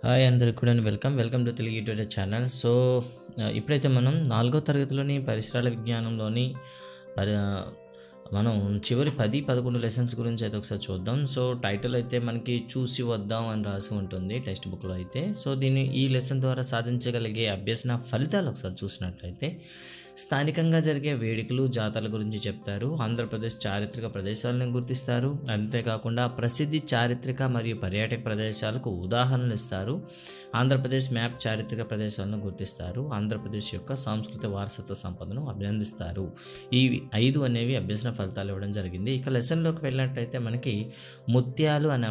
Hi అందరికి కూడా welcome to Telugu YouTube channel. So ఇప్పుడైతే మనం 4వ తరగతిలోని పరిసరాల విజ్ఞానంలోని పరి మనం చివరి 10-11 లెసన్స్ గురించి అయితే ఒకసారి చూద్దాం. సో టైటిల్ అయితే మనకి చూసి వద్దాం అని రాసి ఉంటుంది టెక్స్ట్ బుక్లో అయితే. సో ఈ లెసన్ ద్వారా సాధించగలిగే అభ్యసన ఫలితాలు ఒకసారి చూసినట్లయితే స్థానికంగా జరిగే వేడుకలు జాతరల గురించి చెప్తారు. ఆంధ్రప్రదేశ్ చారిత్రక ప్రదేశాలను గుర్తిస్తారు. అంతేకాకుండా ప్రసిద్ధి చారిత్రక మరియు పర్యాటక ప్రదేశాలకు ఉదాహరణలు ఇస్తారు. ఆంధ్రప్రదేశ్ మ్యాప్ చారిత్రక ప్రదేశాలను గుర్తిస్తారు. ఆంధ్రప్రదేశ్ యొక్క సాంస్కృతిక వారసత్వ సంపదను అభినందిస్తారు. ఈ 5 అనేవి అభ్యసన ఫలితాలు ఇవ్వడం జరిగింది. ఇక లెసన్లోకి వెళ్ళినట్లయితే మనకి ముత్యాలు అనే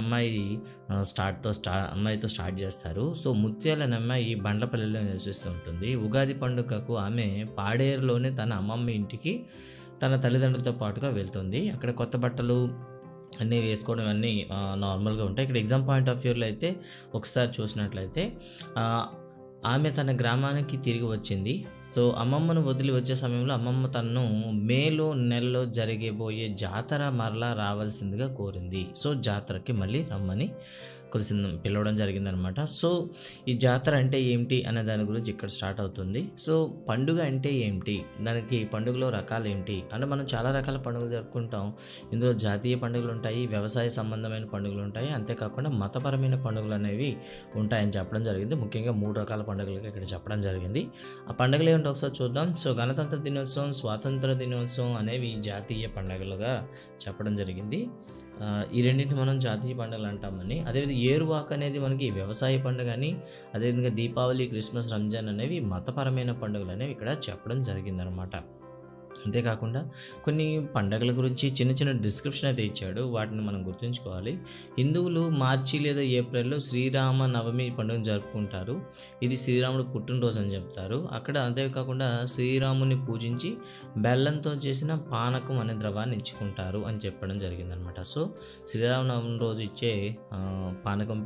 అమ్మాయితో స్టార్ట్ చేస్తారు. సో ముత్యాలు అనే అమ్మాయి బండ్లపల్లిలో నివసిస్తూ ఉంటుంది. ఉగాది పండుగకు ఆమె పాడేరులోనే తన అమ్మమ్మ ఇంటికి తన తల్లిదండ్రులతో పాటుగా వెళ్తుంది. అక్కడ కొత్త బట్టలు అన్నీ వేసుకోవడం అన్నీ నార్మల్గా ఉంటాయి. ఇక్కడ ఎగ్జామ్ పాయింట్ ఆఫ్ వ్యూలో అయితే ఒకసారి చూసినట్లయితే ఆమె తన గ్రామానికి తిరిగి వచ్చింది. సో అమ్మమ్మను వదిలి వచ్చే సమయంలో అమ్మమ్మ తనను మేలో నెలలో జరిగేబోయే జాతర మరలా రావాల్సిందిగా కోరింది. సో జాతరకి మళ్ళీ రమ్మని పిలవడం జరిగిందనమాట. సో ఈ జాతర అంటే ఏమిటి అనే దాని గురించి ఇక్కడ స్టార్ట్ అవుతుంది. సో పండుగ అంటే ఏమిటి, దానికి పండుగలో రకాలు ఏంటి అంటే మనం చాలా రకాల పండుగలు జరుపుకుంటాం. ఇందులో జాతీయ పండుగలు ఉంటాయి, వ్యవసాయ సంబంధమైన పండుగలు ఉంటాయి, అంతేకాకుండా మతపరమైన పండుగలు అనేవి ఉంటాయని చెప్పడం జరిగింది. ముఖ్యంగా 3 రకాల పండుగలుగా ఇక్కడ చెప్పడం జరిగింది. ఆ పండుగలు ఏమిటో ఒకసారి చూద్దాం. సో గణతంత్ర దినోత్సవం, స్వాతంత్ర దినోత్సవం అనేవి జాతీయ పండుగలుగా చెప్పడం జరిగింది. ఈ రెండింటిని మనం జాతీయ పండుగలు అంటామని. అదేవిధంగా ఏరువాక అనేది మనకి వ్యవసాయ పండుగ అని, అదేవిధంగా దీపావళి, క్రిస్మస్, రంజాన్ అనేవి మతపరమైన పండుగలు అనేవి ఇక్కడ చెప్పడం జరిగిందనమాట. అంతేకాకుండా కొన్ని పండగల గురించి చిన్న డిస్క్రిప్షన్ అయితే ఇచ్చాడు, వాటిని మనం గుర్తుంచుకోవాలి. హిందువులు మార్చి లేదా ఏప్రిల్లో శ్రీరామ నవమి పండుగను జరుపుకుంటారు. ఇది శ్రీరాముడు పుట్టినరోజు అని చెప్తారు అక్కడ. అంతేకాకుండా శ్రీరాముని పూజించి బెల్లంతో చేసిన పానకం అనే ద్రవాన్ని ఇచ్చుకుంటారు అని చెప్పడం జరిగిందనమాట. సో శ్రీరామనవమి రోజు ఇచ్చే పానకం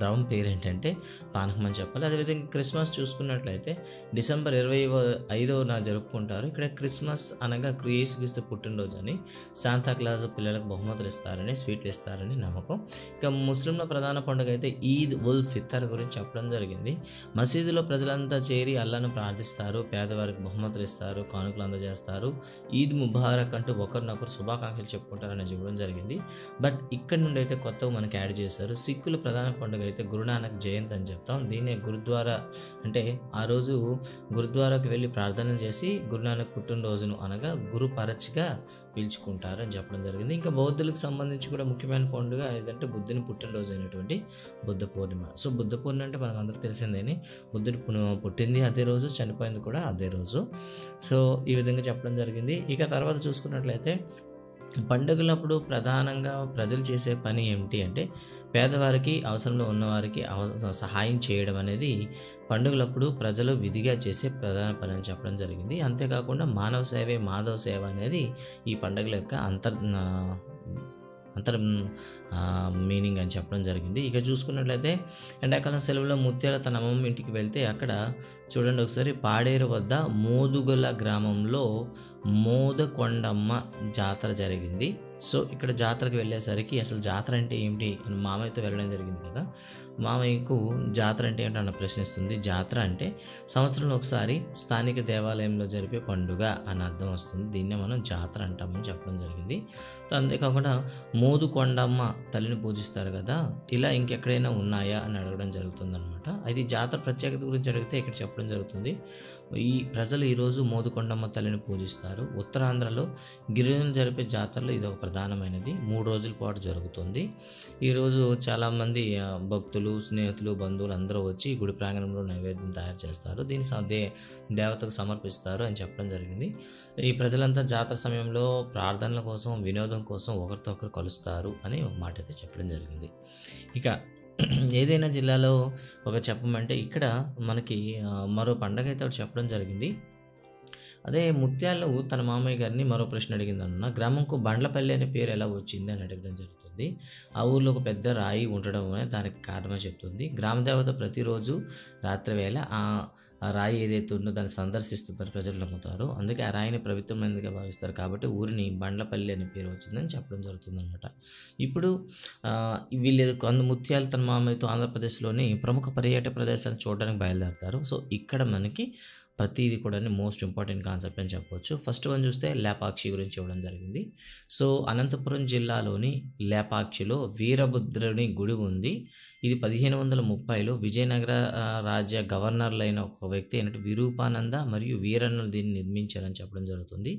ద్రవం పేరు ఏంటంటే పానకం అని చెప్పాలి. అదేవిధంగా క్రిస్మస్ చూసుకున్నట్లయితే డిసెంబర్ 25న జరుపుకుంటారు. ఇక్కడ క్రిస్మస్ అనగా యేసుక్రీస్తు పుట్టినరోజు అని, శాంతాక్లాజ్ పిల్లలకు బహుమతులు ఇస్తారని, స్వీట్లు ఇస్తారని నమ్మకం. ఇక ముస్లింల ప్రధాన పండుగ అయితే ఈద్ ఉల్ ఫితర్ గురించి చెప్పడం జరిగింది. మసీదులో ప్రజలంతా చేరి అల్లాను ప్రార్థిస్తారు, పేదవారికి బహుమతులు ఇస్తారు, కానుకలు అందజేస్తారు, ఈద్ ముబారక్ అంటూ ఒకరినొకరు శుభాకాంక్షలు చెప్పుకుంటారని చెప్పడం జరిగింది. బట్ ఇక్కడ నుండి అయితే కొత్తగా మనకి యాడ్ చేశారు. సిక్కుల ప్రధాన పండుగ అయితే గురునానక్ జయంతి అని చెప్తాం. దీన్నే గురుద్వారా అంటే ఆ రోజు గురుద్వారాకు వెళ్ళి ప్రార్థన చేసి గురునానక్ పుట్టినరోజును అనగా గురు పరచిగా పీల్చుకుంటారు అని చెప్పడం జరిగింది. ఇంకా బౌద్ధులకు సంబంధించి కూడా ముఖ్యమైన పండుగ ఏదంటే బుద్ధుని పుట్టినరోజు అయినటువంటి బుద్ధ పూర్ణిమ. సో బుద్ధ పూర్ణిమ అంటే మనకు అందరికీ తెలిసిందేని, బుద్ధుడు పుట్టింది అదే రోజు, చనిపోయింది కూడా అదే రోజు. సో ఈ విధంగా చెప్పడం జరిగింది. ఇక తర్వాత చూసుకున్నట్లయితే పండుగలప్పుడు ప్రధానంగా ప్రజలు చేసే పని ఏమిటి అంటే పేదవారికి, అవసరంలో ఉన్నవారికి సహాయం చేయడం అనేది పండుగలప్పుడు ప్రజలు విధిగా చేసే ప్రధాన పని అని చెప్పడం జరిగింది. అంతేకాకుండా మానవ సేవే మాధవ సేవ అనేది ఈ పండుగల యొక్క అంతర్ మీనింగ్ అని చెప్పడం జరిగింది. ఇక చూసుకున్నట్లయితే ఎండాకాలం సెలవులో ముత్యాల తన అమ్మమ్మ ఇంటికి వెళ్తే అక్కడ చూడండి ఒకసారి పాడేరు వద్ద మోదుగల గ్రామంలో మోదకొండమ్మ జాతర జరిగింది. సో ఇక్కడ జాతరకు వెళ్ళేసరికి అసలు జాతర అంటే ఏమిటి అని మామయ్యతో వెళ్ళడం జరిగింది కదా. మామయ్యకు జాతర అంటే ఏంటో అన్న ప్రశ్నిస్తుంది. జాతర అంటే సంవత్సరంలో ఒకసారి స్థానిక దేవాలయంలో జరిపే పండుగ అని అర్థం వస్తుంది. దీన్నే మనం జాతర అంటామని చెప్పడం జరిగింది. అంతేకాకుండా మోదుకొండమ్మ తల్లిని పూజిస్తారు కదా, ఇలా ఇంకెక్కడైనా ఉన్నాయా అని అడగడం జరుగుతుందన్నమాట. అది జాతర ప్రత్యేకత గురించి అడిగితే ఇక్కడ చెప్పడం జరుగుతుంది. ఈ ప్రజలు ఈరోజు మోదుకొండమ్మ తల్లిని పూజిస్తారు. ఉత్తరాంధ్రలో గిరిజనులు జరిపే జాతరలో ఇది ఒక ప్రధానమైనది. 3 రోజుల పాటు జరుగుతుంది. ఈరోజు చాలామంది భక్తులు, స్నేహితులు, బంధువులు అందరూ వచ్చి గుడి ప్రాంగణంలో నైవేద్యం తయారు చేస్తారు. దీన్ని దేవతకు సమర్పిస్తారు అని చెప్పడం జరిగింది. ఈ ప్రజలంతా జాతర సమయంలో ప్రార్థనల కోసం, వినోదం కోసం ఒకరితో ఒకరు కలుస్తారు అని ఒక మాట అయితే చెప్పడం జరిగింది. ఇక ఏదైనా జిల్లాలో ఒక చెప్పమంటే ఇక్కడ మనకి మరో పండగ అయితే ఒకటి చెప్పడం జరిగింది. అదే ముత్యాలు తన మామయ్య గారిని మరో ప్రశ్న అడిగిందన్న. గ్రామంకు బండ్లపల్లి అనే పేరు ఎలా వచ్చింది అని అడగడం జరుగుతుంది. ఆ ఊర్లో ఒక పెద్ద రాయి ఉండడం దానికి కారణమే చెప్తుంది. గ్రామదేవత ప్రతిరోజు రాత్రి వేళ ఆ రాయి ఏదైతే ఉందో దాన్ని సందర్శిస్తుంటారు ప్రజలు నమ్ముతారు. అందుకే ఆ రాయిని పవిత్రమైనదిగా భావిస్తారు కాబట్టి ఊరిని బండ్లపల్లి అనే పేరు వచ్చిందని చెప్పడం జరుగుతుందనమాట. ఇప్పుడు వీళ్ళు ముత్యాలు తన మామయ్యతో ఆంధ్రప్రదేశ్‌లోని ప్రముఖ పర్యాటక ప్రదేశాలను చూడడానికి బయలుదేరతారు. సో, ఇక్కడ మనకి ప్రతీది కూడాను మోస్ట్ ఇంపార్టెంట్ కాన్సెప్ట్ అని చెప్పొచ్చు. ఫస్ట్ వన్ చూస్తే లేపాక్షి గురించి ఇవ్వడం జరిగింది. సో, అనంతపురం జిల్లాలోని లేపాక్షిలో వీరభద్రుని గుడి ఉంది. ఇది 1530లో విజయనగర రాజ్య గవర్నర్‌లైన ఒక వ్యక్తి అయినట్టు విరూపానంద మరియు వీరన్నులు దీన్ని నిర్మించారని చెప్పడం జరుగుతుంది.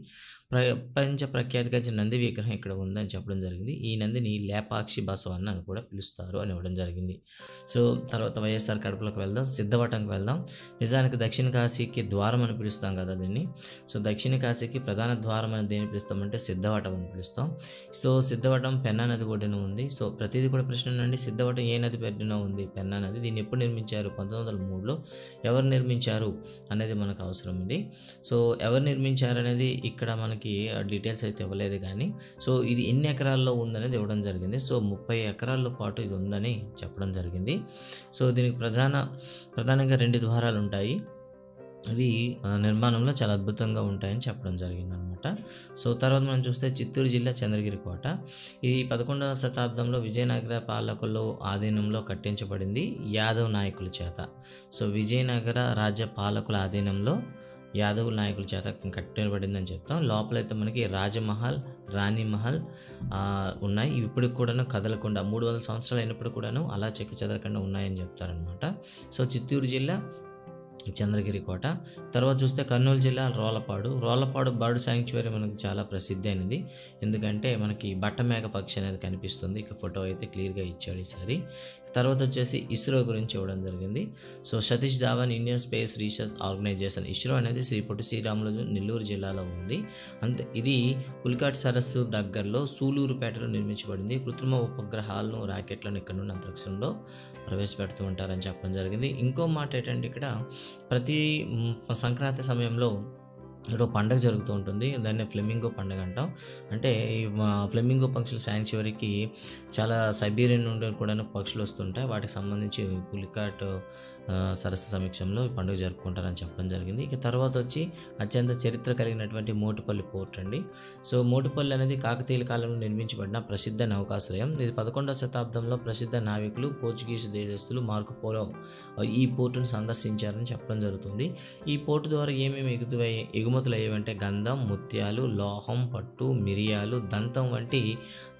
ప్రపంచ ప్రఖ్యాతిగాంచిన నంది విగ్రహం ఇక్కడ ఉందని చెప్పడం జరిగింది. ఈ నందిని లేపాక్షి బసవన్న అని కూడా పిలుస్తారు అని ఇవ్వడం జరిగింది. సో, తర్వాత వైఎస్ఆర్ కడపలోకి వెళ్దాం. సిద్ధవటంకి వెళ్దాం. నిజానికి దక్షిణ కాశీకి ద్వారం అని పిలుస్తాం కదా దీన్ని. సో, దక్షిణ కాశీకి ప్రధాన ద్వారం అని దేన్ని పిలుస్తామంటే సిద్ధవటం అని పిలుస్తాం. సో, సిద్ధవటం పెన్నా నది ఒడ్డున ఉంది. సో, ప్రతిదీ కూడా ప్రశ్ననండి. సిద్ధవటం ఏ నది ఒడ్డున ఉంది? పెన్నా నది. దీన్ని ఎప్పుడు నిర్మించారు? 1903లో. ఎవరు నిర్మించారు అనేది మనకు అవసరం ఇది. సో, ఎవరు నిర్మించారు అనేది ఇక్కడ మనకి డీటెయిల్స్ అయితే ఇవ్వలేదు కానీ, సో, ఇది ఎన్ని ఎకరాల్లో ఉందనేది ఇవ్వడం జరిగింది. సో, 30 ఎకరాల పాటు ఇది ఉందని చెప్పడం జరిగింది. సో, దీనికి ప్రధానంగా 2 ద్వారాలు ఉంటాయి. అవి నిర్మాణంలో చాలా అద్భుతంగా ఉంటాయని చెప్పడం జరిగిందనమాట. సో, తర్వాత మనం చూస్తే చిత్తూరు జిల్లా చంద్రగిరి కోట. ఇది 11వ శతాబ్దంలో విజయనగర పాలకుల ఆధీనంలో కట్టించబడింది యాదవ్ నాయకుల చేత. సో, విజయనగర రాజ్య పాలకుల ఆధీనంలో యాదవ్ నాయకుల చేత కట్టబడిందని చెప్తాం. లోపలైతే మనకి రాజమహల్, రాణి మహల్ ఉన్నాయి. ఇవి ఇప్పటికి కూడాను కదలకుండా 300 సంవత్సరాలు అయినప్పుడు కూడాను అలా చెక్కు చెదరకుండా ఉన్నాయని చెప్తారనమాట. సో, చిత్తూరు జిల్లా చంద్రగిరి కోట. తర్వాత చూస్తే కర్నూలు జిల్లా రోలపాడు బర్డ్ శాంక్చురీ మనకు చాలా ప్రసిద్ధి అయినది. ఎందుకంటే మనకి బట్టమేక పక్షి అనేది కనిపిస్తుంది. ఇక ఫోటో అయితే క్లియర్గా ఇచ్చాడు ఈసారి. తర్వాత వచ్చేసి ఇస్రో గురించి ఇవ్వడం జరిగింది. So, Satish Dhawan Indian space research organisation ISRO అనేది శ్రీ పొట్టి శ్రీరాములు నెల్లూరు జిల్లాలో ఉంది. ఇది పులికాట్ సరస్సు దగ్గరలో సూలూరుపేటలో నిర్మించబడింది. కృత్రిమ ఉపగ్రహాలను రాకెట్లను ఇక్కడ నుండి అంతరిక్షంలో ప్రవేశపెడుతూ ఉంటారని చెప్పడం జరిగింది. ఇంకో మాట ఏంటంటే ఇక్కడ ప్రతి సంక్రాంతి సమయంలో ఇక్కడ పండుగ జరుగుతూ ఉంటుంది. దాన్ని ఫ్లెమింగో పండుగ అంటాం. అంటే ఈ ఫ్లెమింగో పక్షుల శాంక్చురీకి చాలా సైబీరియన్ నుండి కూడా పక్షులు వస్తుంటాయి. వాటికి సంబంధించి పులికాట్ సరస్సు సమీక్షంలో ఈ పండుగ జరుపుకుంటారని చెప్పడం జరిగింది. ఇక తర్వాత వచ్చి అత్యంత చరిత్ర కలిగినటువంటి మోటుపల్లి పోర్ట్ అండి. సో, మోటుపల్లి అనేది కాకతీయుల కాలంలో నిర్మించబడిన ప్రసిద్ధ నౌకాశ్రయం. ఇది 11వ శతాబ్దంలో ప్రసిద్ధ నావికులు పోర్చుగీస్ దేశస్తులు మార్కో పోలో ఈ పోర్టును సందర్శించారని చెప్పడం జరుగుతుంది. ఈ పోర్టు ద్వారా ఏమేమి ఎగుమతులు అయ్యేవంటే గంధం, ముత్యాలు, లోహం, పట్టు, మిరియాలు, దంతం వంటి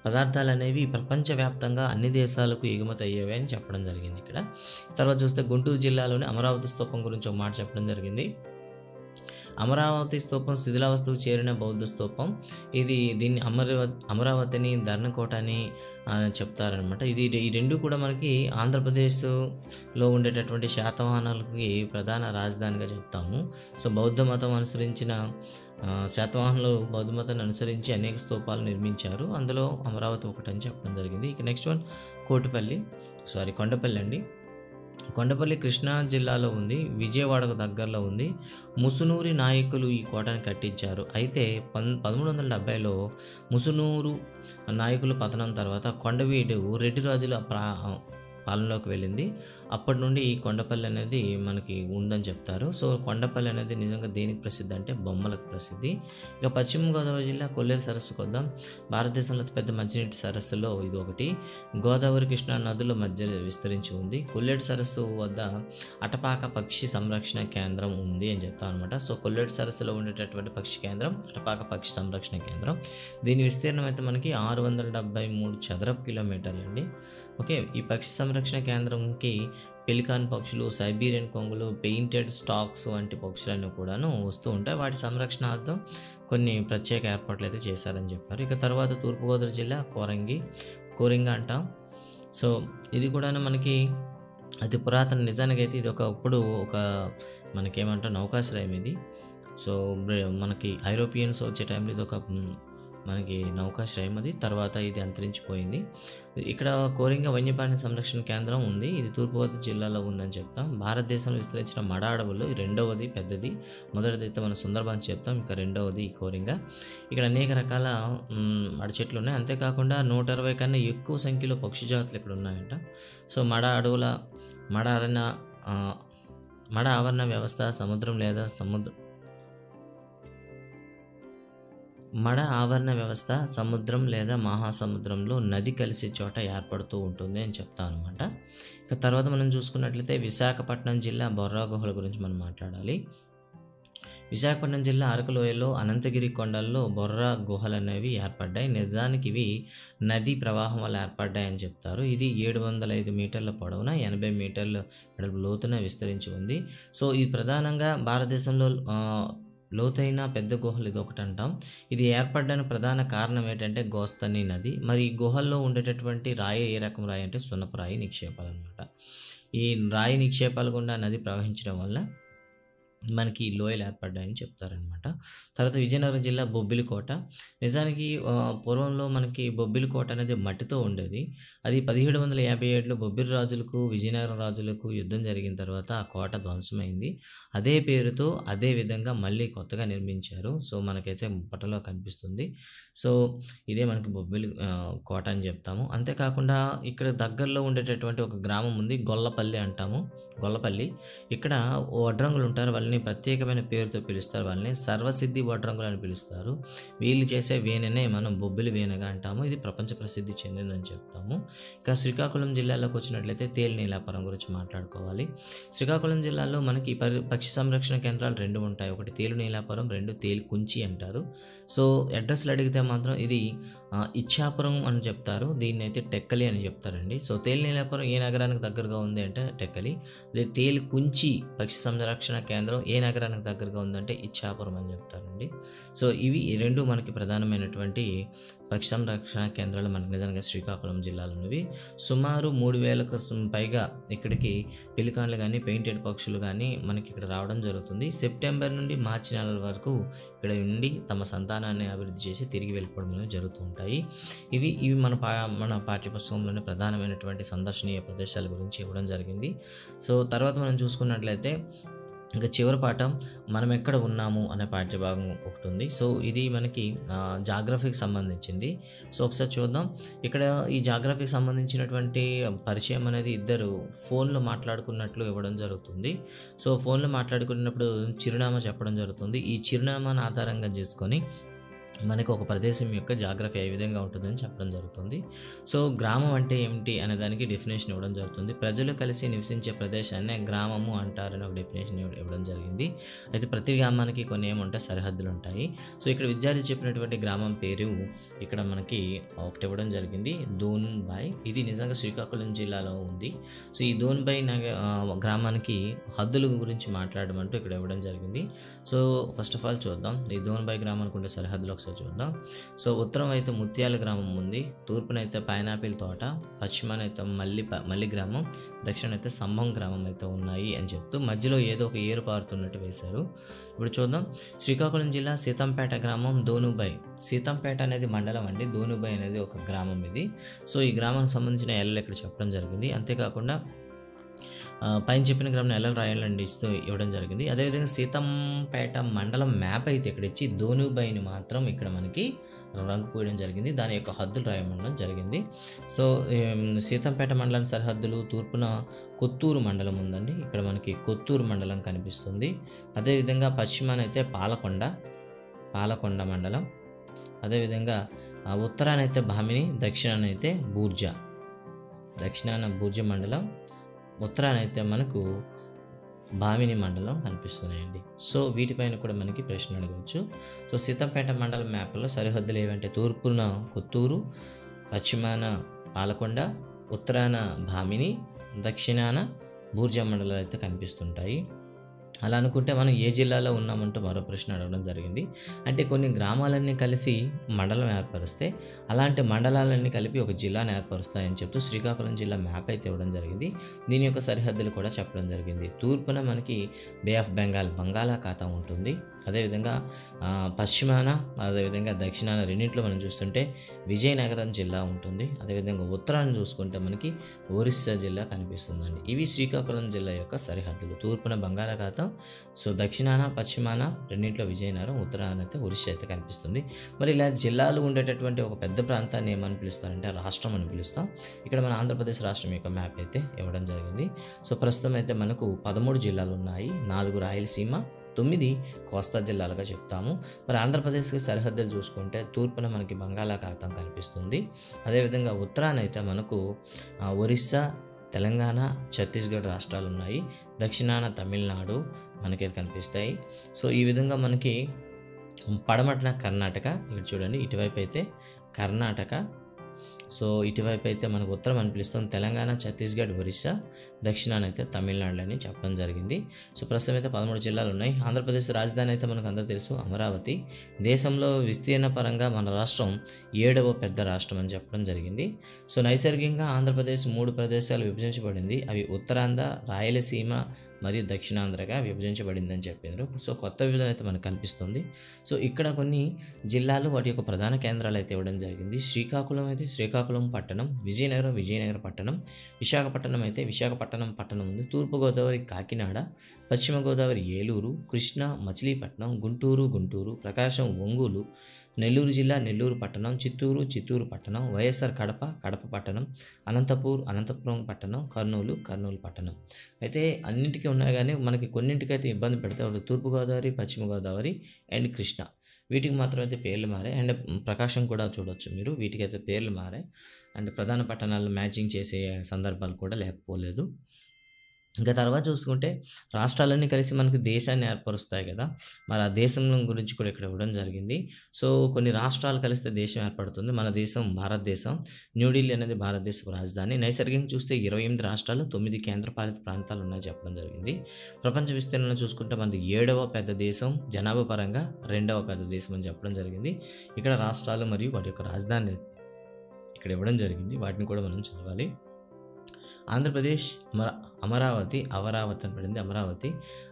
పదార్థాలు అనేవి ప్రపంచవ్యాప్తంగా అన్ని దేశాలకు ఎగుమతి అయ్యేవి అని చెప్పడం జరిగింది ఇక్కడ. తర్వాత చూస్తే గుంటూరు జిల్లాలోని అమరావతి స్తూపం గురించి ఒక మాట చెప్పడం జరిగింది. అమరావతి స్తూపం శిథిలావస్థకు చేరిన బౌద్ధ స్తూపం. దీన్ని అమరావతిని ధర్మకోట అని చెప్తారనమాట. ఈ రెండు కూడా మనకి ఆంధ్రప్రదేశ్లో ఉండేటటువంటి శాతవాహనాలకి ప్రధాన రాజధానిగా చెప్తాము. సో, బౌద్ధ మతం అనుసరించిన శాతవాహనులు బౌద్ధ మతాన్ని అనుసరించి అనేక స్తూపాలు నిర్మించారు. అందులో అమరావతి ఒకటని చెప్పడం జరిగింది. ఇక నెక్స్ట్ వన్ కొండపల్లి అండి. కొండపల్లి కృష్ణా జిల్లాలో ఉంది. విజయవాడకు దగ్గరలో ఉంది. ముసునూరి నాయకులు ఈ కోటను కట్టించారు. అయితే 1370లో ముసునూరు నాయకులు పతనం తర్వాత కొండవీడు రెడ్డి రాజుల పాలనలోకి వెళ్ళింది. అప్పటి నుండి ఈ కొండపల్లి అనేది మనకి ఉందని చెప్తారు. సో, కొండపల్లి అనేది నిజంగా దేనికి ప్రసిద్ధి అంటే బొమ్మలకు ప్రసిద్ధి. ఇక పశ్చిమ గోదావరి జిల్లా కొల్లేరు సరస్సుకు వద్దాం. భారతదేశంలో అతిపెద్ద మంచినీటి సరస్సులో ఇది ఒకటి. గోదావరి కృష్ణా నదుల మధ్య విస్తరించి ఉంది. కొల్లేరు సరస్సు వద్ద అటపాక పక్షి సంరక్షణ కేంద్రం ఉంది అని చెప్తాం అనమాట. సో, కొల్లేరు సరస్సులో ఉండేటటువంటి పక్షి కేంద్రం అటపాక పక్షి సంరక్షణ కేంద్రం. దీని విస్తీర్ణం అయితే మనకి 673 చదరపు కిలోమీటర్లు అండి. ఓకే, ఈ పక్షి సంరక్షణ కేంద్రంకి పెలికాన్ పక్షులు, సైబీరియన్ కొంగులు, పెయింటెడ్ స్టాక్స్ వంటి పక్షులన్నీ కూడాను వస్తూ ఉంటాయి. వాటి సంరక్షణార్థం కొన్ని ప్రత్యేక ఏర్పాట్లు అయితే చేశారని చెప్పారు. ఇక తర్వాత తూర్పుగోదావరి జిల్లా కోరింగ అంటాం. సో, ఇది కూడా మనకి అతి పురాతన, నిజానికి అయితే ఇది ఒకప్పుడు మనకేమంటాం నౌకాశ్రయం ఇది. సో, మనకి ఐరోపియన్స్ వచ్చే టైంలో ఇది మనకి నౌకాశ్రయం. అది తర్వాత ఇది అంతరించిపోయింది. ఇక్కడ కోరింగ వన్యప్రాణి సంరక్షణ కేంద్రం ఉంది. ఇది తూర్పుగోదావరి జిల్లాలో ఉందని చెప్తాం. భారతదేశంలో విస్తరించిన మడ అడవుల్లో రెండవది పెద్దది. మొదటిది అయితే మనం సుందర్బన్స్ చెప్తాం. ఇంకా రెండవది ఈ కోరింగ. ఇక్కడ అనేక రకాల మడ చెట్లు ఉన్నాయి. అంతేకాకుండా 120 కన్నా ఎక్కువ సంఖ్యలో పక్షి జాతులు ఇక్కడ ఉన్నాయంట. సో, మడ అరణ్య మడ ఆవరణ వ్యవస్థ సముద్రం లేదా మడ ఆవరణ వ్యవస్థ సముద్రం లేదా మహాసముద్రంలో నది కలిసే చోట ఏర్పడుతూ ఉంటుంది అని చెప్తాం అనమాట. ఇక తర్వాత మనం చూసుకున్నట్లయితే విశాఖపట్నం జిల్లా బొర్రా గుహల గురించి మనం మాట్లాడాలి. విశాఖపట్నం జిల్లా అరకు లోయలో అనంతగిరి కొండల్లో బొర్రా గుహలు అనేవి ఏర్పడ్డాయి. నిజానికి ఇవి నదీ ప్రవాహం వల్ల ఏర్పడ్డాయని చెప్తారు. ఇది 705 మీటర్ల పొడవున 80 మీటర్ల లోతున విస్తరించి ఉంది. సో ఇది ప్రధానంగా భారతదేశంలో లోతైన పెద్ద గుహలు ఇది ఒకటి అంటాం. ఇది ఏర్పడడానికి ప్రధాన కారణం ఏంటంటే గోస్తని నది. మరి ఈ గుహల్లో ఉండేటటువంటి రాయి ఏ రకం రాయి అంటే సున్నపు రాయి నిక్షేపాలు అనమాట. ఈ రాయి నిక్షేపాలు గుండా నది ప్రవహించడం వల్ల మనకి లోయలు ఏర్పడ్డాయని చెప్తారనమాట. తర్వాత విజయనగరం జిల్లా బొబ్బిలికోట. నిజానికి పూర్వంలో మనకి బొబ్బిలికోట అనేది మట్టితో ఉండేది. అది 1757లో బొబ్బిలి రాజులకు విజయనగరం రాజులకు యుద్ధం జరిగిన తర్వాత ఆ కోట ధ్వంసమైంది. అదే పేరుతో అదే విధంగా మళ్ళీ కొత్తగా నిర్మించారు. సో మనకైతే పటంలో కనిపిస్తుంది. సో ఇదే మనకి బొబ్బిలి కోట అని చెప్తాము. అంతేకాకుండా ఇక్కడ దగ్గరలో ఉండేటటువంటి ఒక గ్రామం ఉంది, గొల్లపల్లి అంటాము. గొల్లపల్లి. ఇక్కడ వడ్రంగులు ఉంటారు, వాళ్ళని ప్రత్యేకమైన పేరుతో పిలుస్తారు. వాళ్ళని సర్వసిద్ధి వడ్రంగులు అని పిలుస్తారు. వీళ్ళు చేసే వీణనే మనం బొబ్బిలి వీణగా అంటాము. ఇది ప్రపంచ ప్రసిద్ధి చెందిందని చెప్తాము. ఇక శ్రీకాకుళం జిల్లాలోకి వచ్చినట్లయితే తేలు నీలాపురం గురించి మాట్లాడుకోవాలి. శ్రీకాకుళం జిల్లాలో మనకి పక్షి సంరక్షణ కేంద్రాలు 2 ఉంటాయి. ఒకటి తేలు నీలాపురం, 2 తేలు కుంచి అంటారు. సో అడ్రస్లు అడిగితే మాత్రం ఇది ఇచ్చాపురం అని చెప్తారు, దీన్ని అయితే టెక్కలి అని చెప్తారండి. సో తేలు నీలాపురం ఏ నగరానికి దగ్గరగా ఉంది అంటే టెక్కలి. అదే తేలు కుంచి పక్షి సంరక్షణ కేంద్రం ఏ నగరానికి దగ్గరగా ఉందంటే ఇచ్చాపురం అని చెప్తారండి. సో ఇవి 2 మనకి ప్రధానమైనటువంటి పక్షి సంరక్షణ కేంద్రాలు మనకి నిజంగా శ్రీకాకుళం జిల్లాలో ఉన్నవి. సుమారు 3000కు పైగా ఇక్కడికి పెలికాన్లు కానీ పెయింటెడ్ పక్షులు కానీ మనకి ఇక్కడ రావడం జరుగుతుంది. సెప్టెంబర్ నుండి మార్చి నెలల వరకు ఇక్కడ ఉండి తమ సంతానాన్ని అభివృద్ధి చేసి తిరిగి వెళ్ళిపోవడం అనేవి జరుగుతూ ఉంటాయి. ఇవి మన పాఠ్యపుస్తకంలోనే ప్రధానమైనటువంటి సందర్శనీయ ప్రదేశాల గురించి ఇవ్వడం జరిగింది. సో తర్వాత మనం చూసుకున్నట్లయితే ఇంకా చివరి పాఠం మనం ఎక్కడ ఉన్నాము అనే పాఠ్యభాగం ఒకటి ఉంది. సో ఇది మనకి జాగ్రఫీకి సంబంధించింది. సో ఒకసారి చూద్దాం. ఇక్కడ ఈ జాగ్రఫీకి సంబంధించినటువంటి పరిచయం అనేది ఇద్దరు ఫోన్లో మాట్లాడుకున్నట్లు ఇవ్వడం జరుగుతుంది. సో ఫోన్లో మాట్లాడుకున్నప్పుడు చిరునామా చెప్పడం జరుగుతుంది. ఈ చిరునామాను ఆధారంగా చేసుకొని మనకు ఒక ప్రదేశం యొక్క జాగ్రఫీ ఏ విధంగా ఉంటుందని చెప్పడం జరుగుతుంది. సో గ్రామం అంటే ఏమిటి అనే దానికి డెఫినేషన్ ఇవ్వడం జరుగుతుంది. ప్రజలు కలిసి నివసించే ప్రదేశాన్ని గ్రామము అంటారని ఒక డెఫినేషన్ ఇవ్వడం జరిగింది. అయితే ప్రతి గ్రామానికి కొన్ని ఏముంటాయి, సరిహద్దులు ఉంటాయి. సో ఇక్కడ విద్యార్థి చెప్పినటువంటి గ్రామం పేరు ఇక్కడ మనకి ఒకటి ఇవ్వడం జరిగింది, దోన్బాయ్. ఇది నిజంగా శ్రీకాకుళం జిల్లాలో ఉంది. సో ఈ దోన్బాయ్ గ్రామానికి హద్దుల గురించి మాట్లాడమంటూ ఇక్కడ ఇవ్వడం జరిగింది. సో ఫస్ట్ ఆఫ్ ఆల్ చూద్దాం ఈ దోన్బాయ్ గ్రామానికి ఉండే సరిహద్దులు ఒకసారి చూద్దాం. సో ఉత్తరం అయితే ముత్యాల గ్రామం ఉంది, తూర్పునైతే పైనాపిల్ తోట, పశ్చిమానైతే మల్లి గ్రామం, దక్షిణైతే సంభం గ్రామం అయితే ఉన్నాయి అని చెప్తూ మధ్యలో ఏదో ఒక ఏరు పారుతున్నట్టు వేశారు. ఇప్పుడు చూద్దాం. శ్రీకాకుళం జిల్లా సీతంపేట గ్రామం, దోనుబాయ్. సీతంపేట అనేది మండలం అండి, దోనుబాయ్ అనేది ఒక గ్రామం ఇది. సో ఈ గ్రామానికి సంబంధించిన ఎల్లలు ఇక్కడ చెప్పడం జరిగింది. అంతేకాకుండా పైన చెప్పిన గ్రామం ఎల్లలు రాయాలండి ఇస్తూ ఇవ్వడం జరిగింది. అదేవిధంగా సీతంపేట మండలం మ్యాప్ అయితే ఇక్కడ ఇచ్చి దోనుబాయిని మాత్రం ఇక్కడ మనకి రంగు పోయడం జరిగింది, దాని యొక్క హద్దులు రాయమనడం జరిగింది. సో సీతంపేట మండలం సరిహద్దులు తూర్పున కొత్తూరు మండలం ఉందండి, ఇక్కడ మనకి కొత్తూరు మండలం కనిపిస్తుంది. అదేవిధంగా పశ్చిమానైతే పాలకొండ మండలం, అదేవిధంగా ఉత్తరానైతే భామిని, దక్షిణానైతే బూర్జ మండలం, ఉత్తరానైతే మనకు భామిని మండలం కనిపిస్తున్నాయండి. సో వీటిపైన కూడా మనకి ప్రశ్న అడగవచ్చు. సో సీతంపేట మండలం మ్యాప్లో సరిహద్దులు ఏవంటే తూర్పున కొత్తూరు, పశ్చిమాన పాలకొండ, ఉత్తరాన భామిని, దక్షిణాన బూర్జ మండలాలు అయితే కనిపిస్తుంటాయి. అలా అనుకుంటే మనం ఏ జిల్లాలో ఉన్నామంటూ మరో ప్రశ్న అడగడం జరిగింది. అంటే కొన్ని గ్రామాలన్నీ కలిసి మండలం ఏర్పరిస్తే అలాంటి మండలాలన్నీ కలిపి ఒక జిల్లాను ఏర్పరుస్తాయని చెప్తూ శ్రీకాకుళం జిల్లా మ్యాప్ అయితే ఇవ్వడం జరిగింది. దీని యొక్క సరిహద్దులు కూడా చెప్పడం జరిగింది. తూర్పున మనకి బే ఆఫ్ బెంగాల్, బంగాళాఖాతం ఉంటుంది. అదేవిధంగా పశ్చిమాన, అదేవిధంగా దక్షిణాన రెండింటిలో మనం చూస్తుంటే విజయనగరం జిల్లా ఉంటుంది. అదేవిధంగా ఉత్తరాన్ని చూసుకుంటే మనకి ఒరిస్సా జిల్లా కనిపిస్తుందండి. ఇవి శ్రీకాకుళం జిల్లా యొక్క సరిహద్దులు. తూర్పున బంగాళాఖాతం, సో దక్షిణాన, పశ్చిమాన రెండింటిలో విజయనగరం, ఉత్తరాన అయితే ఒరిస్సా అయితే కనిపిస్తుంది. మరి ఇలా జిల్లాలు ఉండేటటువంటి ఒక పెద్ద ప్రాంతాన్ని ఏమని పిలుస్తారంటే రాష్ట్రం అని పిలుస్తాం. ఇక్కడ మన ఆంధ్రప్రదేశ్ రాష్ట్రం యొక్క మ్యాప్ అయితే ఇవ్వడం జరిగింది. సో ప్రస్తుతం అయితే మనకు 13 జిల్లాలు ఉన్నాయి. 4 రాయలసీమ, 9 కోస్తా జిల్లాలుగా చెప్తాము. మరి ఆంధ్రప్రదేశ్కి సరిహద్దులు చూసుకుంటే తూర్పున మనకి బంగాళాఖాతం కనిపిస్తుంది. అదేవిధంగా ఉత్తరాన అయితే మనకు ఒరిస్సా, తెలంగాణ, ఛత్తీస్గఢ్ రాష్ట్రాలు ఉన్నాయి. దక్షిణాన తమిళనాడు మనకి కనిపిస్తాయి. సో ఈ విధంగా మనకి పడమటిన కర్ణాటక, ఇక్కడ చూడండి ఇటువైపు అయితే కర్ణాటక, సో ఇటువైపు అయితే మనకు ఉత్తరం అని పిలుస్తాం తెలంగాణ, ఛత్తీస్గఢ్, ఒరిస్సా, దక్షిణాన అయితే తమిళనాడు అని చెప్పడం జరిగింది. సో ప్రస్తుతం అయితే 13 జిల్లాలు ఉన్నాయి. ఆంధ్రప్రదేశ్ రాజధాని అయితే మనకు అందరూ తెలుసు అమరావతి. దేశంలో విస్తీర్ణ పరంగా మన రాష్ట్రం 7వ పెద్ద రాష్ట్రం అని చెప్పడం జరిగింది. సో నైసర్గికంగా ఆంధ్రప్రదేశ్ 3 ప్రదేశాలు విభజించబడింది. అవి ఉత్తరాంధ్ర, రాయలసీమ మరియు దక్షిణాంధ్రగా విభజించబడిందని చెప్పారు. సో కొత్త విభజన అయితే మనకు కనిపిస్తుంది. సో ఇక్కడ కొన్ని జిల్లాలు వాటి యొక్క ప్రధాన కేంద్రాలు అయితే ఇవ్వడం జరిగింది. శ్రీకాకుళం అయితే శ్రీకాకుళం పట్టణం, విజయనగరం పట్టణం, విశాఖపట్నం అయితే విశాఖపట్నం పట్టణం ఉంది. తూర్పుగోదావరి కాకినాడ, పశ్చిమ గోదావరి ఏలూరు, కృష్ణా మచిలీపట్నం, గుంటూరు, ప్రకాశం ఒంగోలు, నెల్లూరు జిల్లా నెల్లూరు పట్టణం, చిత్తూరు పట్టణం, వైఎస్ఆర్ కడప పట్టణం, అనంతపురం పట్టణం, కర్నూలు పట్టణం. అయితే అన్నింటికీ ఉన్నాయి కానీ మనకి కొన్నింటికైతే ఇబ్బంది పెడతాయి. తూర్పుగోదావరి, పశ్చిమ గోదావరి అండ్ కృష్ణ, వీటికి మాత్రం అయితే పేర్లు మారాయి. అండ్ ప్రకాశం కూడా చూడవచ్చు మీరు, వీటికైతే పేర్లు మారాయి. అండ్ ప్రధాన పట్టణాలు మ్యాచింగ్ చేసే సందర్భాలు కూడా లేకపోలేదు. ఇంకా తర్వాత చూసుకుంటే రాష్ట్రాలన్నీ కలిసి మనకు దేశాన్ని ఏర్పరుస్తాయి కదా, మరి ఆ దేశం గురించి కూడా ఇక్కడ ఇవ్వడం జరిగింది. సో కొన్ని రాష్ట్రాలు కలిస్తే దేశం ఏర్పడుతుంది. మన దేశం భారతదేశం, న్యూఢిల్లీ అనేది భారతదేశపు రాజధాని. నైసర్గికంగా చూస్తే 28 రాష్ట్రాలు, 9 కేంద్రపాలిత ప్రాంతాలు ఉన్నాయి చెప్పడం జరిగింది. ప్రపంచ విస్తీర్ణంలో చూసుకుంటే మనది 7వ పెద్ద దేశం, జనాభా పరంగా 2వ పెద్ద దేశం అని చెప్పడం జరిగింది. ఇక్కడ రాష్ట్రాలు మరియు వాటి యొక్క రాజధాని ఇక్కడ ఇవ్వడం జరిగింది. వాటిని కూడా మనం చదవాలి. ఆంధ్రప్రదేశ్ అమరావతి అని పడింది, అమరావతి.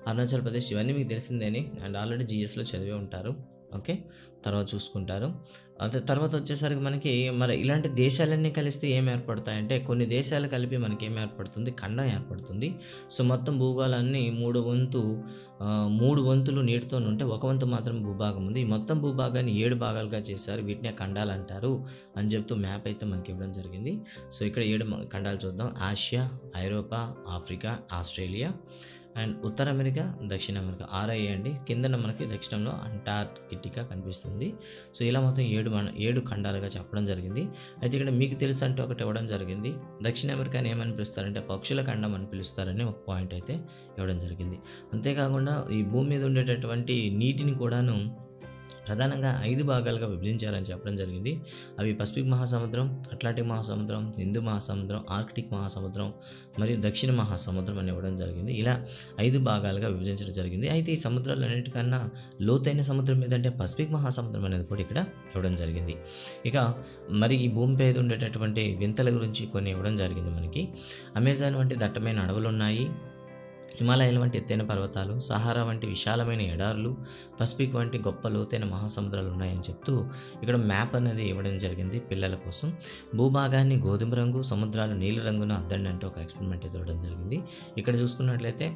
అరుణాచల్ ప్రదేశ్, ఇవన్నీ మీకు తెలిసిందేని అండ్ ఆల్రెడీ జిఎస్లో చదివే ఉంటారు. ఓకే, తర్వాత చూసుకుంటారు. అదే తర్వాత వచ్చేసరికి మనకి మరి ఇలాంటి దేశాలన్నీ కలిస్తే ఏం ఏర్పడతాయంటే కొన్ని దేశాలు కలిపి మనకి ఏం ఏర్పడుతుంది, ఖండం ఏర్పడుతుంది. సో మొత్తం భూగోళాన్ని 3 వంతులు నీటితో ఉంటే 1 వంతు మాత్రం భూభాగం ఉంది. ఈ మొత్తం భూభాగాన్ని 7 భాగాలుగా చేశారు. వీటినే ఖండాలు అంటారు అని చెప్తూ మ్యాప్ అయితే మనకి ఇవ్వడం జరిగింది. సో ఇక్కడ 7 ఖండాలు చూద్దాం. ఆసియా, ఐరోపా, ఆఫ్రికా, ఆస్ట్రేలియా అండ్ ఉత్తర అమెరికా, దక్షిణ అమెరికా 6 అండి. కిందన మనకి దక్షిణంలో అంటార్కిటికా కనిపిస్తుంది. సో ఇలా మొత్తం 7 ఖండాలుగా చెప్పడం జరిగింది. అయితే ఇక్కడ మీకు తెలుసు అంటే ఒకటి ఇవ్వడం జరిగింది. దక్షిణ అమెరికాని ఏమని పిలుస్తారంటే పక్షుల ఖండం అని పిలుస్తారని ఒక పాయింట్ అయితే ఇవ్వడం జరిగింది. అంతేకాకుండా ఈ భూమి మీద ఉండేటటువంటి నీటిని కూడాను ప్రధానంగా 5 భాగాలుగా విభజించారని చెప్పడం జరిగింది. అవి పసిఫిక్ మహాసముద్రం, అట్లాంటిక్ మహాసముద్రం, హిందూ మహాసముద్రం, ఆర్కిటిక్ మహాసముద్రం మరియు దక్షిణ మహాసముద్రం అని ఇవ్వడం జరిగింది. ఇలా 5 భాగాలుగా విభజించడం జరిగింది. అయితే ఈ సముద్రాలన్నిటికన్నా లోతైన సముద్రం ఏదంటే పసిఫిక్ మహాసముద్రం అనేది కూడా ఇక్కడ ఇవ్వడం జరిగింది. ఇక మరి ఈ భూమిపై ఉండేటటువంటి వింతల గురించి కొన్ని ఇవ్వడం జరిగింది మనకి. అమెజాన్ వంటి దట్టమైన అడవులు ఉన్నాయి, హిమాలయాల వంటి ఎత్తైన పర్వతాలు, సహారా వంటి విశాలమైన ఎడారులు, పసిఫిక్ వంటి గొప్ప లోతైన మహాసముద్రాలు ఉన్నాయని చెప్తూ ఇక్కడ మ్యాప్ అనేది ఇవ్వడం జరిగింది పిల్లల కోసం. భూభాగాన్ని గోధుమ రంగు, సముద్రాలు నీలి రంగున అద్దండి అంటే ఒక ఎక్స్పెరిమెంట్ అయితే ఇవ్వడం జరిగింది. ఇక్కడ చూసుకున్నట్లయితే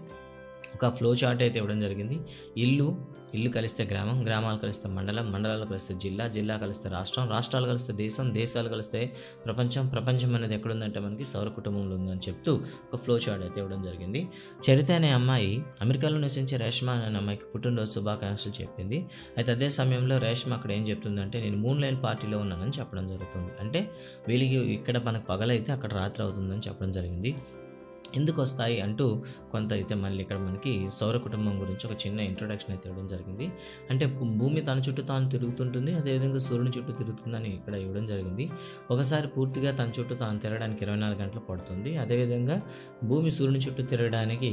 ఒక ఫ్లో చార్ట్ అయితే ఇవ్వడం జరిగింది. ఇల్లు కలిస్తే గ్రామం, గ్రామాలు కలిస్తే మండలం, మండలాలు కలిస్తే జిల్లా కలిస్తే రాష్ట్రం, రాష్ట్రాలు కలిస్తే దేశం, దేశాలు కలిస్తే ప్రపంచం అనేది ఎక్కడుందంటే మనకి సౌర కుటుంబంలో ఉందని చెప్తూ ఒక ఫ్లో చార్ట్ అయితే ఇవ్వడం జరిగింది. చరిత అనే అమ్మాయి అమెరికాలో నివసించే రేష్మ అనే అమ్మాయికి పుట్టినరోజు శుభాకాంక్షలు చెప్పింది. అయితే అదే సమయంలో రేష్మ అక్కడ ఏం చెప్తుందంటే నేను మూన్ లైన్ పార్టీలో ఉన్నానని చెప్పడం జరుగుతుంది. అంటే వీళ్ళకి ఇక్కడ మనకు పగలైతే అక్కడ రాత్రి అవుతుందని చెప్పడం జరిగింది. ఎందుకు వస్తాయి అంటూ కొంత అయితే మళ్ళీ ఇక్కడ మనకి సౌర కుటుంబం గురించి ఒక చిన్న ఇంట్రొడక్షన్ అయితే ఇవ్వడం జరిగింది. అంటే భూమి తన చుట్టూ తాను తిరుగుతుంటుంది, అదేవిధంగా సూర్యుని చుట్టూ తిరుగుతుందని ఇక్కడ ఇవ్వడం జరిగింది. ఒకసారి పూర్తిగా తన చుట్టూ తాను తిరగడానికి 24 గంటలు పడుతుంది. అదేవిధంగా భూమి సూర్యుని చుట్టూ తిరగడానికి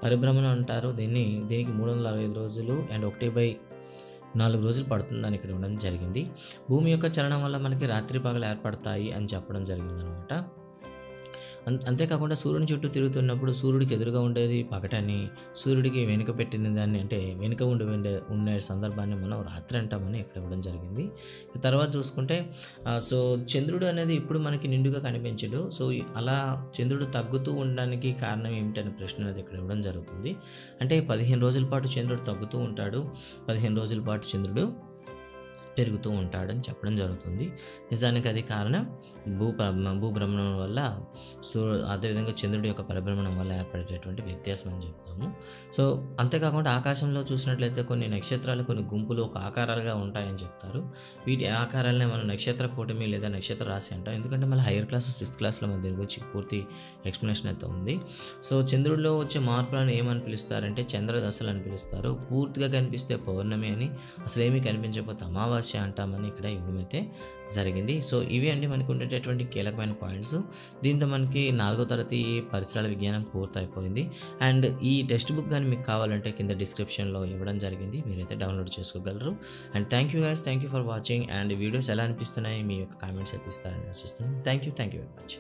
పరిభ్రమణం అంటారు దీనికి 365 రోజులు అండ్ 1/4 రోజులు పడుతుందని ఇక్కడ ఇవ్వడం జరిగింది. భూమి యొక్క చలనం వల్ల మనకి రాత్రి పగలు ఏర్పడతాయి అని చెప్పడం జరిగింది అనమాట. అంతేకాకుండా సూర్యుని చుట్టూ తిరుగుతున్నప్పుడు సూర్యుడికి ఎదురుగా ఉండేది పగటని, సూర్యుడికి వెనుక పెట్టిన దాన్ని అంటే వెనుక ఉండే సందర్భాన్ని మనం రాత్రి అంటామని ఇక్కడ ఇవ్వడం జరిగింది. తర్వాత చూసుకుంటే సో చంద్రుడు అనేది ఇప్పుడు మనకి నిండుగా కనిపించడు. సో అలా చంద్రుడు తగ్గుతూ ఉండడానికి కారణం ఏమిటనే ప్రశ్న అనేది ఇక్కడ ఇవ్వడం జరుగుతుంది. అంటే 15 రోజుల పాటు చంద్రుడు తగ్గుతూ ఉంటాడు. 15 రోజుల పాటు చంద్రుడు పెరుగుతూ ఉంటాడని చెప్పడం జరుగుతుంది. నిజానికి అది కారణం భూభ్రమణం వల్ల అదేవిధంగా చంద్రుడి యొక్క పరిభ్రమణం వల్ల ఏర్పడేటటువంటి వ్యత్యాసం అని చెప్తాము. సో అంతేకాకుండా ఆకాశంలో చూసినట్లయితే కొన్ని నక్షత్రాలు కొన్ని గుంపులు ఒక ఆకారాలుగా ఉంటాయని చెప్తారు. వీటి ఆకారాలనే మనం నక్షత్ర కూటమి లేదా నక్షత్ర రాశి అంటాం. ఎందుకంటే మళ్ళీ హైయర్ క్లాస్ 6th క్లాస్లో మన దీని గురించి పూర్తి ఎక్స్ప్లెనేషన్ అయితే ఉంది. సో చంద్రుడిలో వచ్చే మార్పులను ఏమని పిలుస్తారంటే చంద్రదశలు అని పిలుస్తారు. పూర్తిగా కనిపిస్తే పౌర్ణమి అని, అసలు ఏమీ కనిపించకపోతే అమావాస్య అంటామని ఇక్కడ ఇవ్వడం అయితే జరిగింది. సో ఇవి అండి మనకు ఉండేటటువంటి కీలకమైన పాయింట్స్. దీంతో మనకి 4వ తరగతి పరిసరాల విజ్ఞానం పూర్తయిపోయింది. అండ్ ఈ టెక్స్ట్ బుక్ కానీ మీకు కావాలంటే కింద డిస్క్రిప్షన్లో ఇవ్వడం జరిగింది, మీరైతే డౌన్లోడ్ చేసుకోగలరు. And thank you guys, thank you for watching. And videos ఎలా అనిపిస్తున్నాయి మీ యొక్క కామెంట్స్ అయితే ఇస్తారని ఆశిస్తున్నాను. Thank you very much.